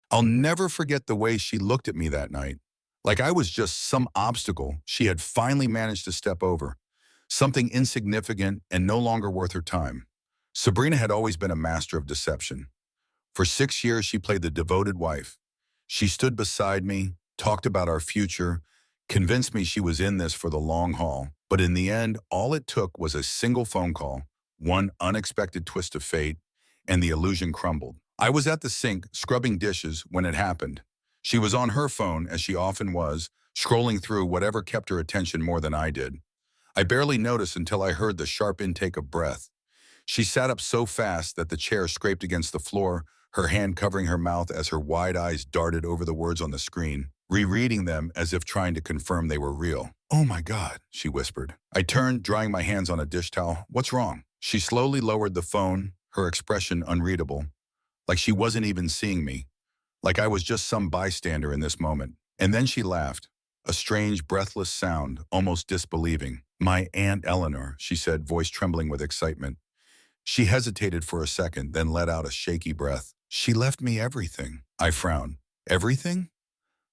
I'll never forget the way she looked at me that night, like I was just some obstacle she had finally managed to step over, something insignificant and no longer worth her time. Sabrina had always been a master of deception. For 6 years, she played the devoted wife. She stood beside me, talked about our future, convinced me she was in this for the long haul. But in the end, all it took was a single phone call, one unexpected twist of fate, and the illusion crumbled. I was at the sink, scrubbing dishes, when it happened. She was on her phone, as she often was, scrolling through whatever kept her attention more than I did. I barely noticed until I heard the sharp intake of breath. She sat up so fast that the chair scraped against the floor, her hand covering her mouth as her wide eyes darted over the words on the screen, rereading them as if trying to confirm they were real. "Oh my God," she whispered. I turned, drying my hands on a dish towel. "What's wrong?" She slowly lowered the phone, her expression unreadable, like she wasn't even seeing me, like I was just some bystander in this moment. And then she laughed, a strange, breathless sound, almost disbelieving. "My Aunt Eleanor," she said, voice trembling with excitement. She hesitated for a second, then let out a shaky breath. "She left me everything." I frowned. "Everything?"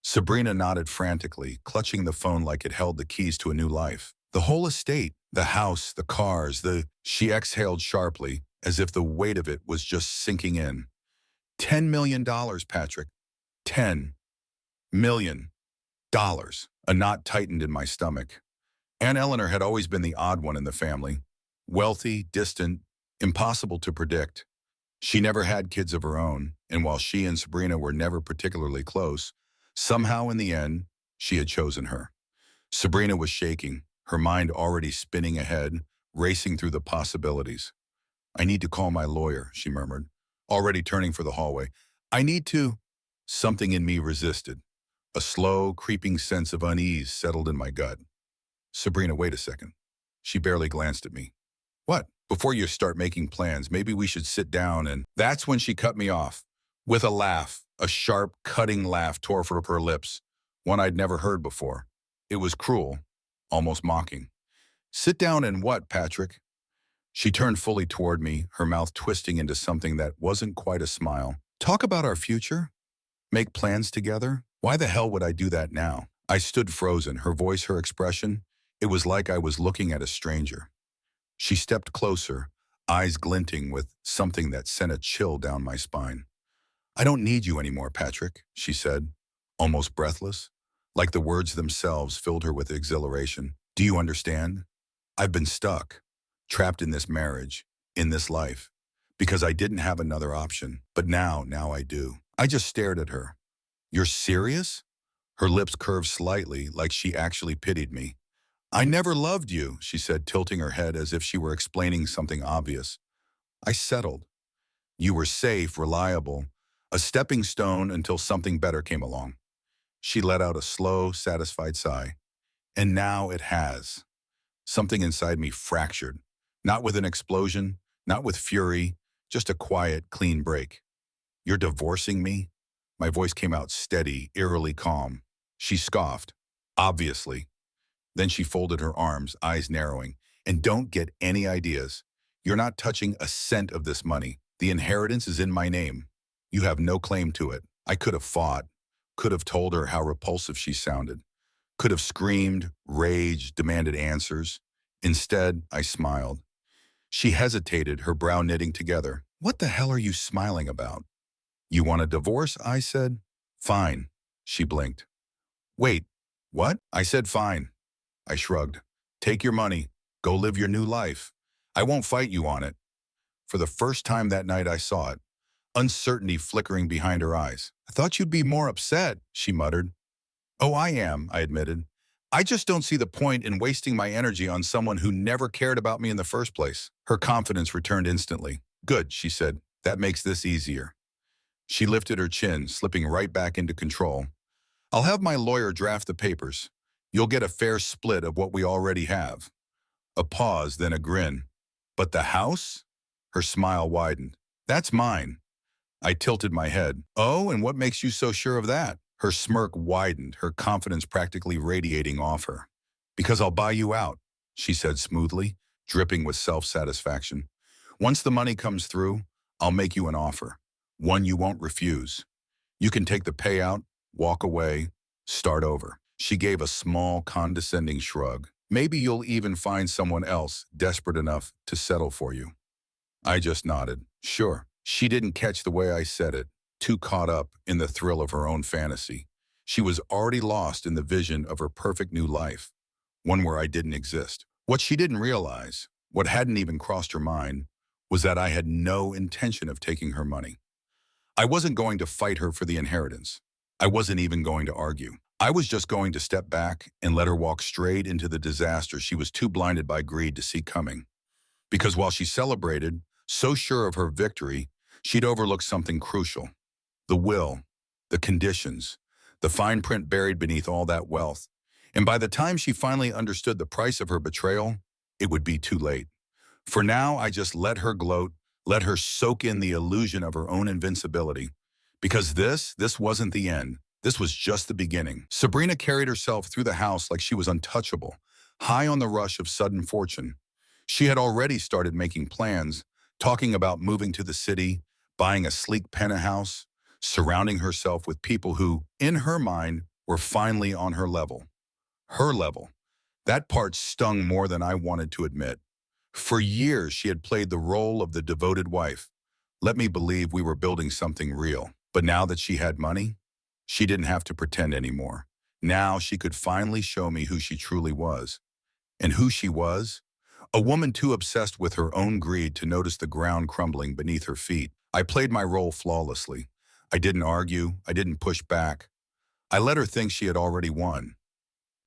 Sabrina nodded frantically, clutching the phone like it held the keys to a new life. "The whole estate, the house, the cars, the—" She exhaled sharply, as if the weight of it was just sinking in. $10 million, Patrick. $10 million. A knot tightened in my stomach. Aunt Eleanor had always been the odd one in the family. Wealthy, distant, impossible to predict. She never had kids of her own, and while she and Sabrina were never particularly close, somehow in the end, she had chosen her. Sabrina was shaking, her mind already spinning ahead, racing through the possibilities. "I need to call my lawyer," she murmured, already turning for the hallway. "I need to—" Something in me resisted. A slow, creeping sense of unease settled in my gut. "Sabrina, wait a second." She barely glanced at me. "What?" "Before you start making plans, maybe we should sit down and—" That's when she cut me off. With a laugh, a sharp, cutting laugh tore from her lips, one I'd never heard before. It was cruel, almost mocking. "Sit down and what, Patrick?" She turned fully toward me, her mouth twisting into something that wasn't quite a smile. "Talk about our future? Make plans together? Why the hell would I do that now?" I stood frozen, her voice, her expression. It was like I was looking at a stranger. She stepped closer, eyes glinting with something that sent a chill down my spine. "I don't need you anymore, Patrick," she said, almost breathless, like the words themselves filled her with exhilaration. "Do you understand? I've been stuck, trapped in this marriage, in this life, because I didn't have another option. But now I do." I just stared at her. "You're serious?" Her lips curved slightly, like she actually pitied me. "I never loved you," she said, tilting her head as if she were explaining something obvious. I settled. "You were safe, reliable, a stepping stone until something better came along." She let out a slow, satisfied sigh. "And now it has." Something inside me fractured, not with an explosion, not with fury, just a quiet, clean break. "You're divorcing me?" My voice came out steady, eerily calm. She scoffed. "Obviously." Then she folded her arms, eyes narrowing. "And don't get any ideas. You're not touching a cent of this money. The inheritance is in my name. You have no claim to it." I could have fought, could have told her how repulsive she sounded, could have screamed, raged, demanded answers. Instead, I smiled. She hesitated, her brow knitting together. "What the hell are you smiling about?" "You want a divorce?" I said. "Fine." She blinked. "Wait, what?" I said fine. I shrugged. "Take your money. Go live your new life. I won't fight you on it." For the first time that night I saw it, uncertainty flickering behind her eyes. "I thought you'd be more upset," she muttered. "Oh, I am," I admitted. "I just don't see the point in wasting my energy on someone who never cared about me in the first place." Her confidence returned instantly. "Good," she said. "That makes this easier." She lifted her chin, slipping right back into control. "I'll have my lawyer draft the papers. You'll get a fair split of what we already have." A pause, then a grin. "But the house?" Her smile widened. "That's mine." I tilted my head. "Oh, and what makes you so sure of that?" Her smirk widened, her confidence practically radiating off her. "Because I'll buy you out," she said smoothly, dripping with self-satisfaction. "Once the money comes through, I'll make you an offer, one you won't refuse. You can take the payout, walk away, start over. She gave a small, condescending shrug. Maybe you'll even find someone else desperate enough to settle for you. I just nodded. Sure. She didn't catch the way I said it, too caught up in the thrill of her own fantasy. She was already lost in the vision of her perfect new life, one where I didn't exist. What she didn't realize, what hadn't even crossed her mind, was that I had no intention of taking her money. I wasn't going to fight her for the inheritance. I wasn't even going to argue. I was just going to step back and let her walk straight into the disaster she was too blinded by greed to see coming. Because while she celebrated, so sure of her victory, she'd overlooked something crucial. The will, the conditions, the fine print buried beneath all that wealth. And by the time she finally understood the price of her betrayal, it would be too late. For now, I just let her gloat, let her soak in the illusion of her own invincibility. Because this wasn't the end. This was just the beginning. Sabrina carried herself through the house like she was untouchable, high on the rush of sudden fortune. She had already started making plans, talking about moving to the city, buying a sleek penthouse, surrounding herself with people who, in her mind, were finally on her level. Her level. That part stung more than I wanted to admit. For years, she had played the role of the devoted wife. Let me believe we were building something real. But now that she had money, she didn't have to pretend anymore. Now she could finally show me who she truly was. And who she was? A woman too obsessed with her own greed to notice the ground crumbling beneath her feet. I played my role flawlessly. I didn't argue. I didn't push back. I let her think she had already won.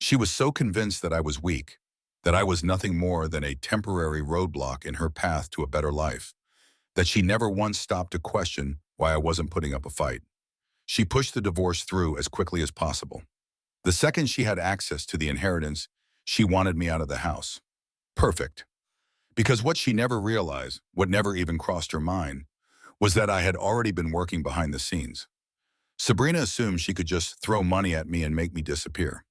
She was so convinced that I was weak, that I was nothing more than a temporary roadblock in her path to a better life, that she never once stopped to question why I wasn't putting up a fight. She pushed the divorce through as quickly as possible. The second she had access to the inheritance, she wanted me out of the house. Perfect. Because what she never realized, what never even crossed her mind, was that I had already been working behind the scenes. Sabrina assumed she could just throw money at me and make me disappear.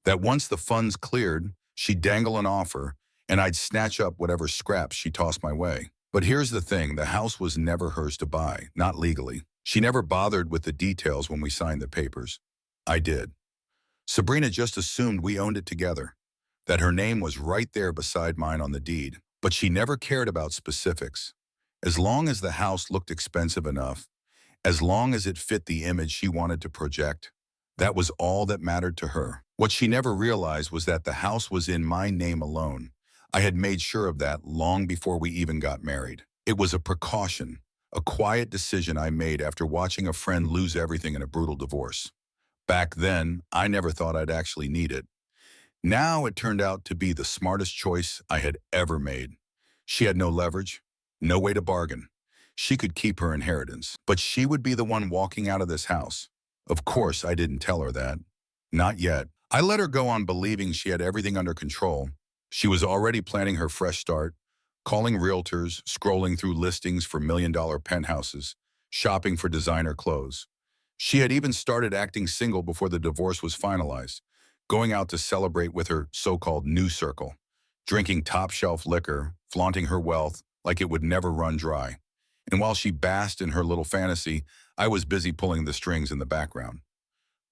That once the funds cleared, she'd dangle an offer, and I'd snatch up whatever scraps she tossed my way. But here's the thing, the house was never hers to buy, not legally. She never bothered with the details when we signed the papers. I did. Sabrina just assumed we owned it together, that her name was right there beside mine on the deed. But she never cared about specifics. As long as the house looked expensive enough, as long as it fit the image she wanted to project, that was all that mattered to her. What she never realized was that the house was in my name alone. I had made sure of that long before we even got married. It was a precaution, a quiet decision I made after watching a friend lose everything in a brutal divorce. Back then, I never thought I'd actually need it. Now it turned out to be the smartest choice I had ever made. She had no leverage, no way to bargain. She could keep her inheritance, but she would be the one walking out of this house. Of course, I didn't tell her that. Not yet. I let her go on believing she had everything under control. She was already planning her fresh start, calling realtors, scrolling through listings for million-dollar penthouses, shopping for designer clothes. She had even started acting single before the divorce was finalized, going out to celebrate with her so-called new circle, drinking top-shelf liquor, flaunting her wealth like it would never run dry. And while she basked in her little fantasy, I was busy pulling the strings in the background.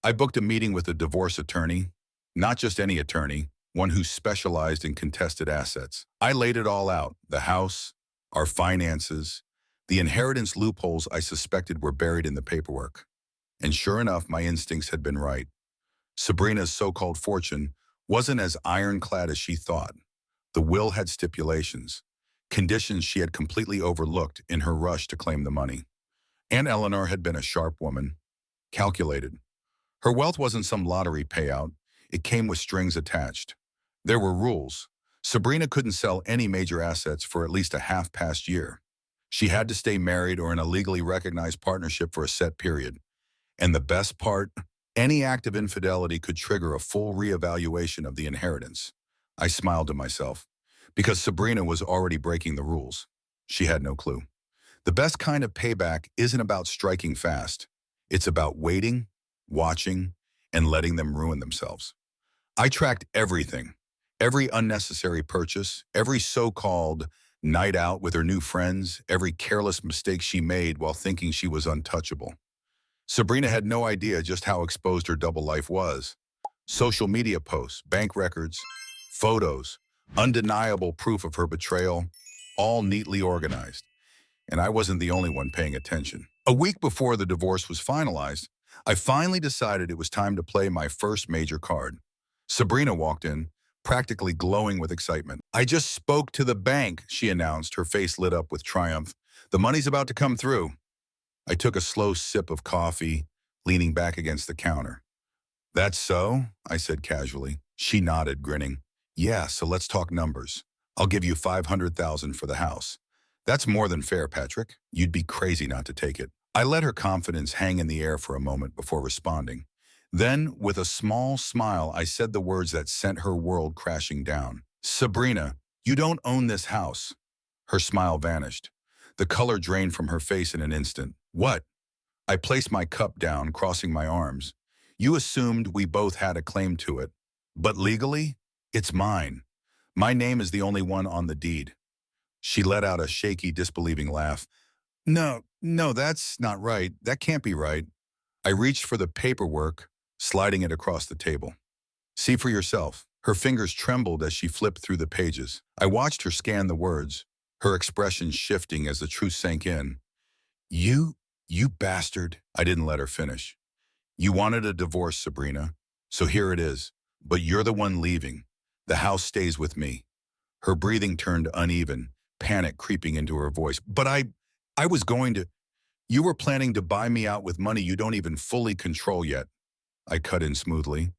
I booked a meeting with a divorce attorney, not just any attorney, one who specialized in contested assets. I laid it all out, the house, our finances, the inheritance loopholes I suspected were buried in the paperwork. And sure enough, my instincts had been right. Sabrina's so-called fortune wasn't as ironclad as she thought. The will had stipulations, conditions she had completely overlooked in her rush to claim the money. Aunt Eleanor had been a sharp woman, calculated. Her wealth wasn't some lottery payout. It came with strings attached. There were rules. Sabrina couldn't sell any major assets for at least a half-past year. She had to stay married or in a legally recognized partnership for a set period. And the best part, any act of infidelity could trigger a full reevaluation of the inheritance. I smiled to myself, because Sabrina was already breaking the rules. She had no clue. The best kind of payback isn't about striking fast. It's about waiting, watching, and letting them ruin themselves. I tracked everything, every unnecessary purchase, every so-called night out with her new friends, every careless mistake she made while thinking she was untouchable. Sabrina had no idea just how exposed her double life was. Social media posts, bank records, photos, undeniable proof of her betrayal, all neatly organized. And I wasn't the only one paying attention. A week before the divorce was finalized, I finally decided it was time to play my first major card. Sabrina walked in, practically glowing with excitement. "I just spoke to the bank," she announced, her face lit up with triumph. "The money's about to come through." I took a slow sip of coffee, leaning back against the counter. "That's so?" I said casually. She nodded, grinning. "Yeah, so let's talk numbers. I'll give you 500,000 for the house." "That's more than fair, Patrick. You'd be crazy not to take it." I let her confidence hang in the air for a moment before responding. Then, with a small smile, I said the words that sent her world crashing down. "Sabrina, you don't own this house." Her smile vanished. The color drained from her face in an instant. "What?" I placed my cup down, crossing my arms. "You assumed we both had a claim to it. But legally, it's mine. My name is the only one on the deed." She let out a shaky, disbelieving laugh. No, that's not right. That can't be right." I reached for the paperwork, sliding it across the table. "See for yourself." Her fingers trembled as she flipped through the pages. I watched her scan the words, her expression shifting as the truth sank in. You, you bastard." I didn't let her finish. "You wanted a divorce, Sabrina, so here it is. But you're the one leaving. The house stays with me." Her breathing turned uneven, panic creeping into her voice. "But I was going to." "You were planning to buy me out with money you don't even fully control yet," I cut in smoothly.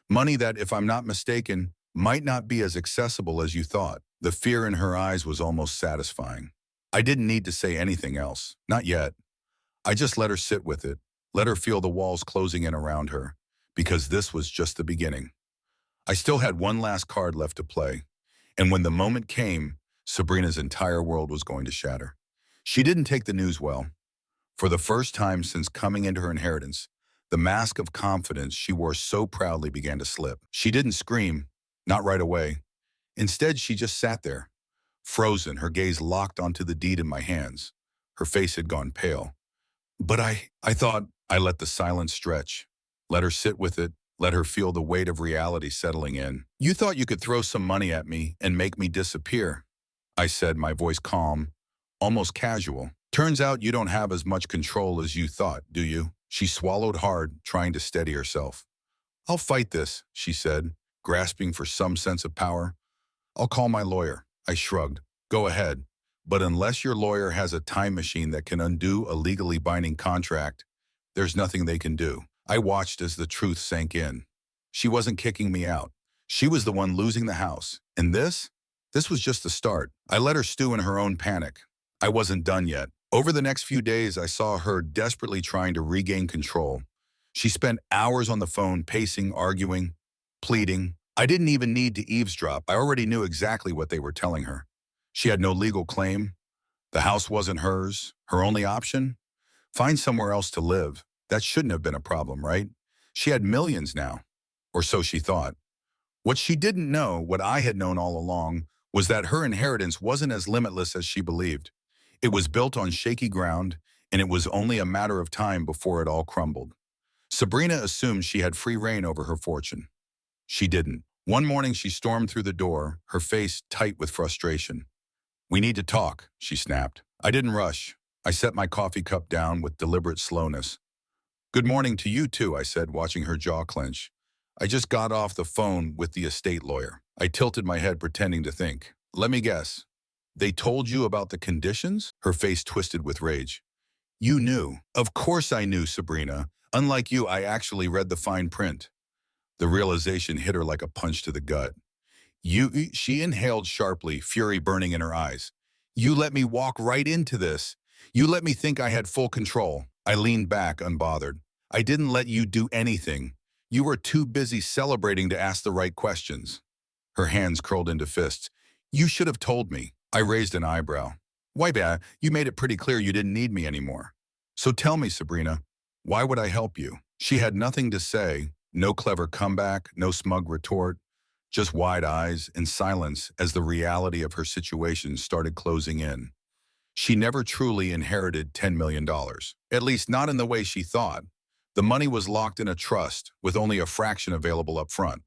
"Money that, if I'm not mistaken, might not be as accessible as you thought." The fear in her eyes was almost satisfying. I didn't need to say anything else. Not yet. I just let her sit with it, let her feel the walls closing in around her, because this was just the beginning. I still had one last card left to play, and when the moment came, Sabrina's entire world was going to shatter. She didn't take the news well. For the first time since coming into her inheritance, the mask of confidence she wore so proudly began to slip. She didn't scream, not right away. Instead, she just sat there, frozen, her gaze locked onto the deed in my hands. Her face had gone pale. "But I thought." I let the silence stretch, let her sit with it, let her feel the weight of reality settling in. "You thought you could throw some money at me and make me disappear," I said, my voice calm, almost casual. "Turns out you don't have as much control as you thought, do you?" She swallowed hard, trying to steady herself. "I'll fight this," she said, grasping for some sense of power. "I'll call my lawyer." I shrugged. "Go ahead. But unless your lawyer has a time machine that can undo a legally binding contract, there's nothing they can do." I watched as the truth sank in. She wasn't kicking me out. She was the one losing the house. And this was just the start. I let her stew in her own panic. I wasn't done yet. Over the next few days, I saw her desperately trying to regain control. She spent hours on the phone, pacing, arguing, pleading. I didn't even need to eavesdrop. I already knew exactly what they were telling her. She had no legal claim. The house wasn't hers. Her only option? Find somewhere else to live. That shouldn't have been a problem, right? She had millions now, or so she thought. What she didn't know, what I had known all along, was that her inheritance wasn't as limitless as she believed. It was built on shaky ground, and it was only a matter of time before it all crumbled. Sabrina assumed she had free reign over her fortune. She didn't. One morning she stormed through the door, her face tight with frustration. "We need to talk," she snapped. I didn't rush. I set my coffee cup down with deliberate slowness. "Good morning to you too," I said, watching her jaw clench. "I just got off the phone with the estate lawyer." I tilted my head, pretending to think. "Let me guess. They told you about the conditions?" Her face twisted with rage. "You knew." "Of course I knew, Sabrina. Unlike you, I actually read the fine print." The realization hit her like a punch to the gut. She inhaled sharply, fury burning in her eyes. "You let me walk right into this. You let me think I had full control." I leaned back, unbothered. "I didn't let you do anything. You were too busy celebrating to ask the right questions." Her hands curled into fists. "You should have told me." I raised an eyebrow. "Why, you made it pretty clear you didn't need me anymore. So tell me, Sabrina, why would I help you?" She had nothing to say, no clever comeback, no smug retort, just wide eyes and silence as the reality of her situation started closing in. She never truly inherited $10 million, at least not in the way she thought. The money was locked in a trust with only a fraction available up front.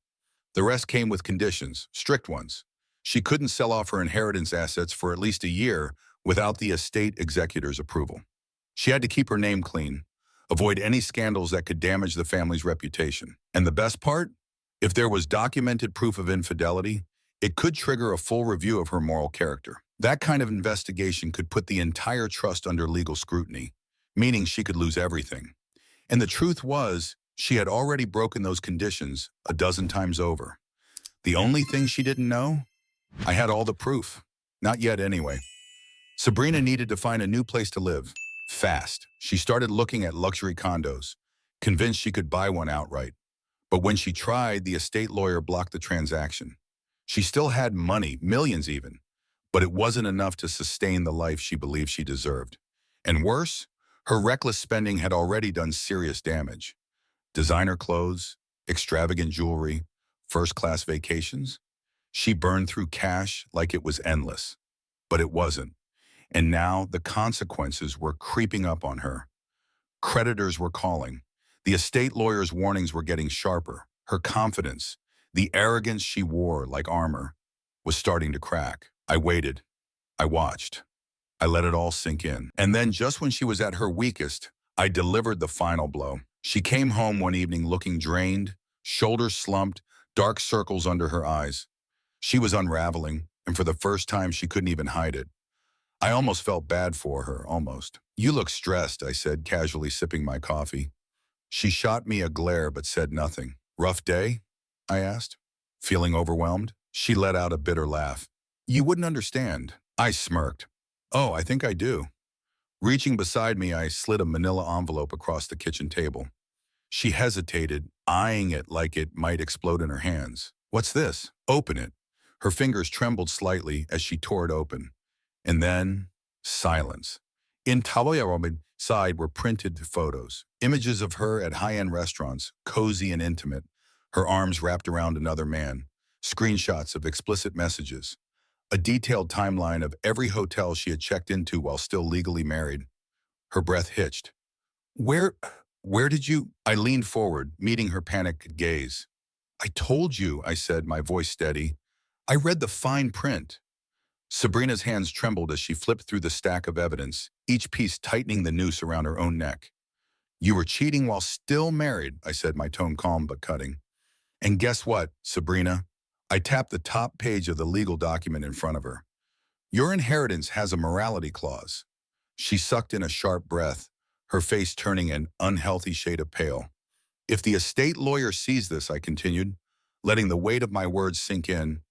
The rest came with conditions, strict ones. She couldn't sell off her inheritance assets for at least a year without the estate executor's approval. She had to keep her name clean, avoid any scandals that could damage the family's reputation. And the best part? If there was documented proof of infidelity, it could trigger a full review of her moral character. That kind of investigation could put the entire trust under legal scrutiny, meaning she could lose everything. And the truth was, she had already broken those conditions a dozen times over. The only thing she didn't know? I had all the proof. Not yet anyway. Sabrina needed to find a new place to live. Fast. She started looking at luxury condos, convinced she could buy one outright. But when she tried, the estate lawyer blocked the transaction. She still had money, millions even, but it wasn't enough to sustain the life she believed she deserved. And worse, her reckless spending had already done serious damage. Designer clothes, extravagant jewelry, first-class vacations. She burned through cash like it was endless. But it wasn't. And now the consequences were creeping up on her. Creditors were calling. The estate lawyer's warnings were getting sharper. Her confidence, the arrogance she wore like armor, was starting to crack. I waited. I watched. I let it all sink in. And then just when she was at her weakest, I delivered the final blow. She came home one evening looking drained, shoulders slumped, dark circles under her eyes. She was unraveling, and for the first time she couldn't even hide it. I almost felt bad for her, almost. "You look stressed," I said, casually sipping my coffee. She shot me a glare but said nothing. "Rough day?" I asked, feeling overwhelmed. She let out a bitter laugh. "You wouldn't understand." I smirked. "Oh, I think I do." Reaching beside me, I slid a manila envelope across the kitchen table. She hesitated, eyeing it like it might explode in her hands. "What's this?" "Open it." Her fingers trembled slightly as she tore it open. And then, silence. In Taboyaromin side were printed photos, images of her at high-end restaurants, cozy and intimate, her arms wrapped around another man, screenshots of explicit messages, a detailed timeline of every hotel she had checked into while still legally married. Her breath hitched. Where did you? I leaned forward, meeting her panicked gaze. "I told you," I said, my voice steady. "I read the fine print." Sabrina's hands trembled as she flipped through the stack of evidence, each piece tightening the noose around her own neck. "You were cheating while still married," I said, my tone calm but cutting. "And guess what, Sabrina?" I tapped the top page of the legal document in front of her. "Your inheritance has a morality clause." She sucked in a sharp breath, her face turning an unhealthy shade of pale. "If the estate lawyer sees this," I continued, letting the weight of my words sink in,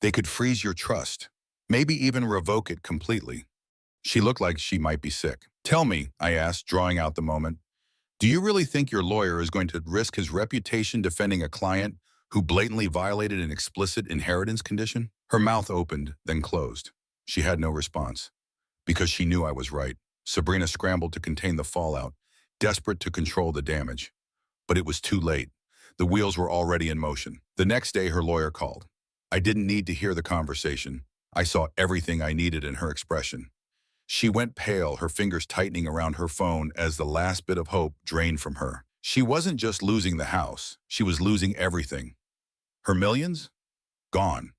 "they could freeze your trust. Maybe even revoke it completely." She looked like she might be sick. "Tell me," I asked, drawing out the moment, "do you really think your lawyer is going to risk his reputation defending a client who blatantly violated an explicit inheritance condition?" Her mouth opened, then closed. She had no response. Because she knew I was right. Sabrina scrambled to contain the fallout, desperate to control the damage. But it was too late. The wheels were already in motion. The next day, her lawyer called. I didn't need to hear the conversation. I saw everything I needed in her expression. She went pale, her fingers tightening around her phone as the last bit of hope drained from her. She wasn't just losing the house. She was losing everything. Her millions? Gone.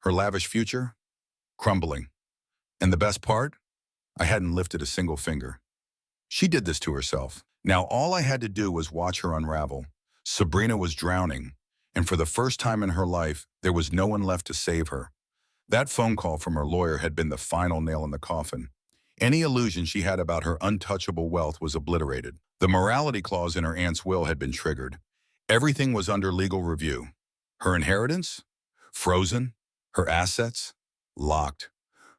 Her lavish future? Crumbling. And the best part? I hadn't lifted a single finger. She did this to herself. Now all I had to do was watch her unravel. Sabrina was drowning, and for the first time in her life, there was no one left to save her. That phone call from her lawyer had been the final nail in the coffin. Any illusion she had about her untouchable wealth was obliterated. The morality clause in her aunt's will had been triggered. Everything was under legal review. Her inheritance? Frozen. Her assets? Locked.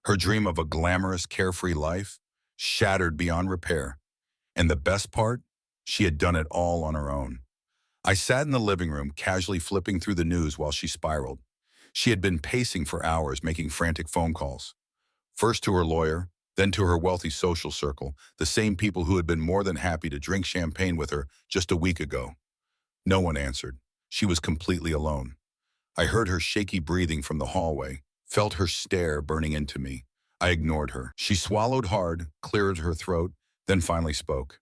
Her dream of a glamorous, carefree life? Shattered beyond repair. And the best part? She had done it all on her own. I sat in the living room, casually flipping through the news while she spiraled. She had been pacing for hours, making frantic phone calls. First to her lawyer, then to her wealthy social circle, the same people who had been more than happy to drink champagne with her just a week ago. No one answered. She was completely alone. I heard her shaky breathing from the hallway, felt her stare burning into me. I ignored her. She swallowed hard, cleared her throat, then finally spoke.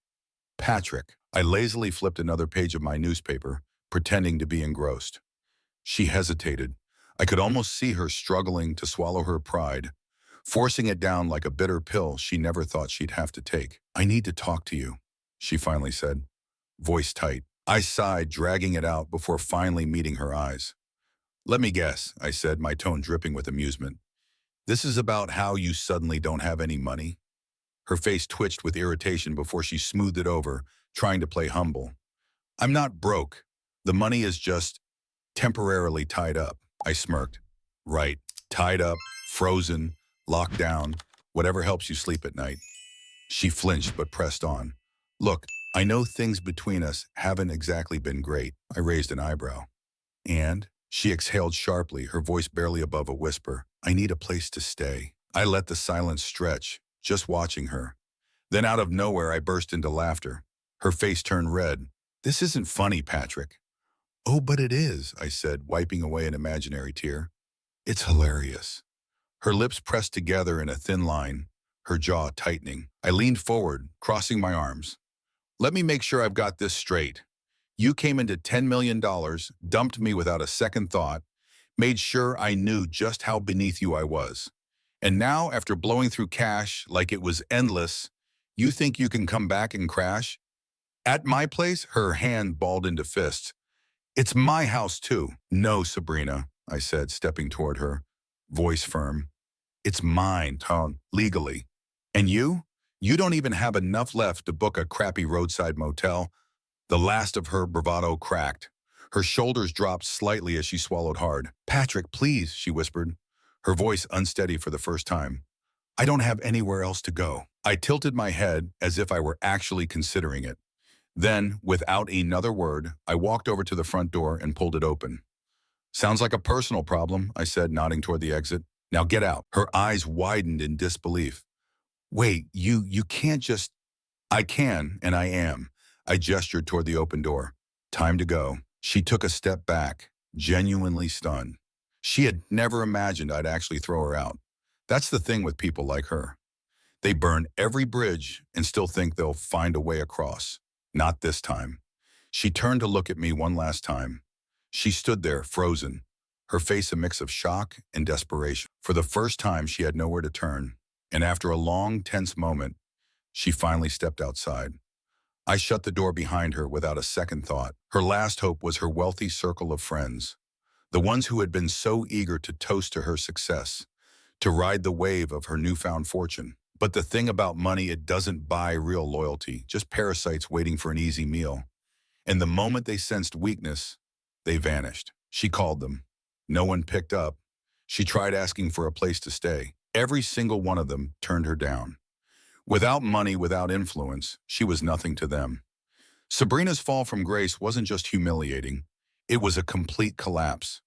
Patrick. I lazily flipped another page of my newspaper, pretending to be engrossed. She hesitated. I could almost see her struggling to swallow her pride, forcing it down like a bitter pill she never thought she'd have to take. I need to talk to you, she finally said, voice tight. I sighed, dragging it out before finally meeting her eyes. Let me guess, I said, my tone dripping with amusement. This is about how you suddenly don't have any money? Her face twitched with irritation before she smoothed it over, trying to play humble. I'm not broke. The money is just temporarily tied up. I smirked. Right. Tied up, frozen, locked down, whatever helps you sleep at night. She flinched but pressed on. Look, I know things between us haven't exactly been great. I raised an eyebrow. And? She exhaled sharply, her voice barely above a whisper. I need a place to stay. I let the silence stretch, just watching her. Then out of nowhere, I burst into laughter. Her face turned red. This isn't funny, Patrick. Oh, but it is, I said, wiping away an imaginary tear. It's hilarious. Her lips pressed together in a thin line, her jaw tightening. I leaned forward, crossing my arms. Let me make sure I've got this straight. You came into $10 million, dumped me without a second thought, made sure I knew just how beneath you I was. And now, after blowing through cash like it was endless, you think you can come back and crash? At my place, her hand balled into fists. It's my house, too. No, Sabrina, I said, stepping toward her, voice firm. It's mine, Tom, legally. And you? You don't even have enough left to book a crappy roadside motel. The last of her bravado cracked. Her shoulders dropped slightly as she swallowed hard. Patrick, please, she whispered, her voice unsteady for the first time. I don't have anywhere else to go. I tilted my head as if I were actually considering it. Then, without another word, I walked over to the front door and pulled it open. Sounds like a personal problem, I said, nodding toward the exit. Now get out. Her eyes widened in disbelief. Wait, you can't just... I can, and I am. I gestured toward the open door. Time to go. She took a step back, genuinely stunned. She had never imagined I'd actually throw her out. That's the thing with people like her. They burn every bridge and still think they'll find a way across. Not this time. She turned to look at me one last time. She stood there, frozen, her face a mix of shock and desperation. For the first time, she had nowhere to turn, and after a long, tense moment, she finally stepped outside. I shut the door behind her without a second thought. Her last hope was her wealthy circle of friends, the ones who had been so eager to toast to her success, to ride the wave of her newfound fortune. But the thing about money, it doesn't buy real loyalty, just parasites waiting for an easy meal. And the moment they sensed weakness, they vanished. She called them. No one picked up. She tried asking for a place to stay. Every single one of them turned her down. Without money, without influence, she was nothing to them. Sabrina's fall from grace wasn't just humiliating. It was a complete collapse.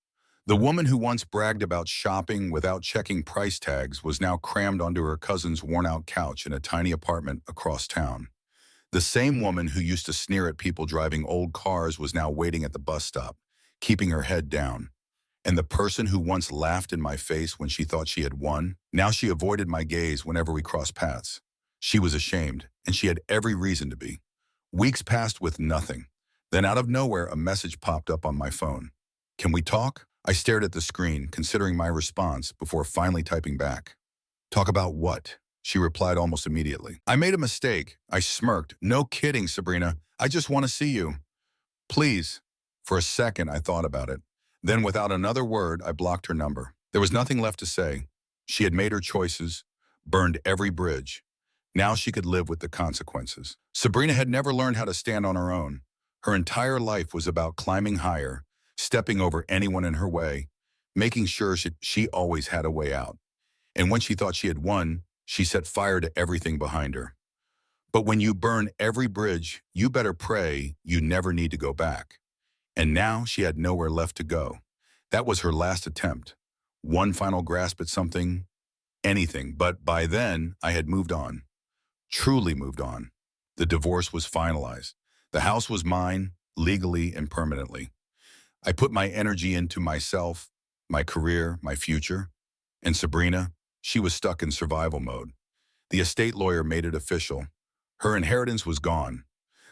The woman who once bragged about shopping without checking price tags was now crammed onto her cousin's worn-out couch in a tiny apartment across town. The same woman who used to sneer at people driving old cars was now waiting at the bus stop, keeping her head down. And the person who once laughed in my face when she thought she had won, now she avoided my gaze whenever we crossed paths. She was ashamed, and she had every reason to be. Weeks passed with nothing. Then out of nowhere, a message popped up on my phone. Can we talk? I stared at the screen, considering my response before finally typing back. Talk about what? She replied almost immediately. I made a mistake. I smirked. No kidding, Sabrina. I just want to see you. Please. For a second, I thought about it. Then without another word, I blocked her number. There was nothing left to say. She had made her choices, burned every bridge. Now she could live with the consequences. Sabrina had never learned how to stand on her own. Her entire life was about climbing higher, stepping over anyone in her way, making sure she always had a way out. And when she thought she had won, she set fire to everything behind her. But when you burn every bridge, you better pray you never need to go back. And now she had nowhere left to go. That was her last attempt. One final grasp at something, anything. But by then, I had moved on. Truly moved on. The divorce was finalized. The house was mine, legally and permanently. I put my energy into myself, my career, my future. And Sabrina, She was stuck in survival mode. The estate lawyer made it official. Her inheritance was gone.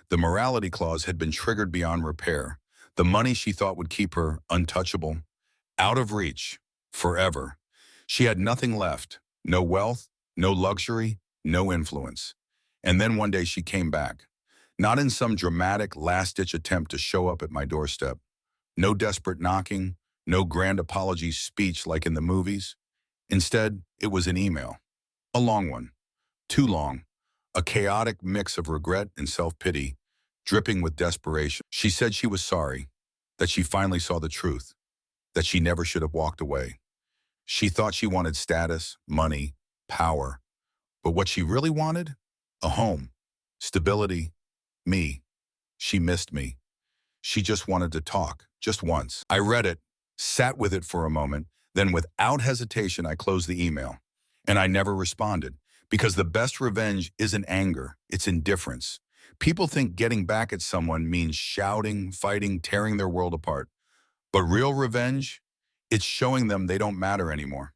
The morality clause had been triggered beyond repair. The money she thought would keep her untouchable, out of reach, forever. She had nothing left. No wealth, no luxury, no influence. And then one day she came back. Not in some dramatic last-ditch attempt to show up at my doorstep. No desperate knocking, no grand apology speech like in the movies. Instead, it was an email. A long one. Too long. A chaotic mix of regret and self-pity, dripping with desperation. She said she was sorry, that she finally saw the truth, that she never should have walked away. She thought she wanted status, money, power. But what she really wanted? A home, stability, me. She missed me. She just wanted to talk, just once. I read it, sat with it for a moment, then without hesitation I closed the email. And I never responded, because the best revenge isn't anger, it's indifference. People think getting back at someone means shouting, fighting, tearing their world apart. But real revenge, it's showing them they don't matter anymore.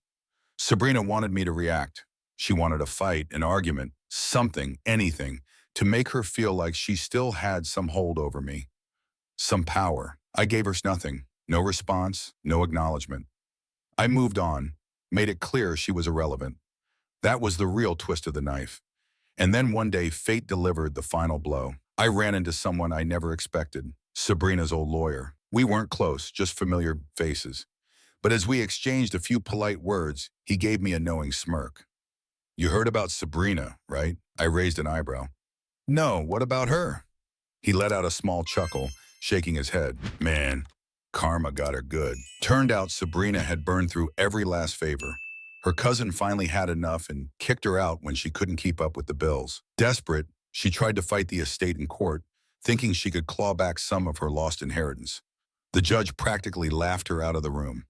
Sabrina wanted me to react. She wanted a fight, an argument, something, anything, to make her feel like she still had some hold over me, some power. I gave her nothing, no response, no acknowledgement. I moved on, made it clear she was irrelevant. That was the real twist of the knife. And then one day, fate delivered the final blow. I ran into someone I never expected, Sabrina's old lawyer. We weren't close, just familiar faces. But as we exchanged a few polite words, he gave me a knowing smirk. "You heard about Sabrina, right?" I raised an eyebrow. "No, what about her?" He let out a small chuckle, shaking his head. "Man, karma got her good." Turned out Sabrina had burned through every last favor. Her cousin finally had enough and kicked her out when she couldn't keep up with the bills. Desperate, she tried to fight the estate in court, thinking she could claw back some of her lost inheritance. The judge practically laughed her out of the room.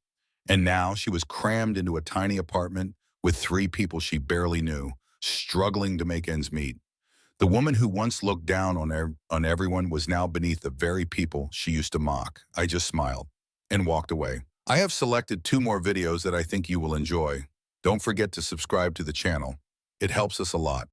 And now she was crammed into a tiny apartment with 3 people she barely knew, struggling to make ends meet. The woman who once looked down on everyone was now beneath the very people she used to mock. I just smiled and walked away. I have selected 2 more videos that I think you will enjoy. Don't forget to subscribe to the channel. It helps us a lot.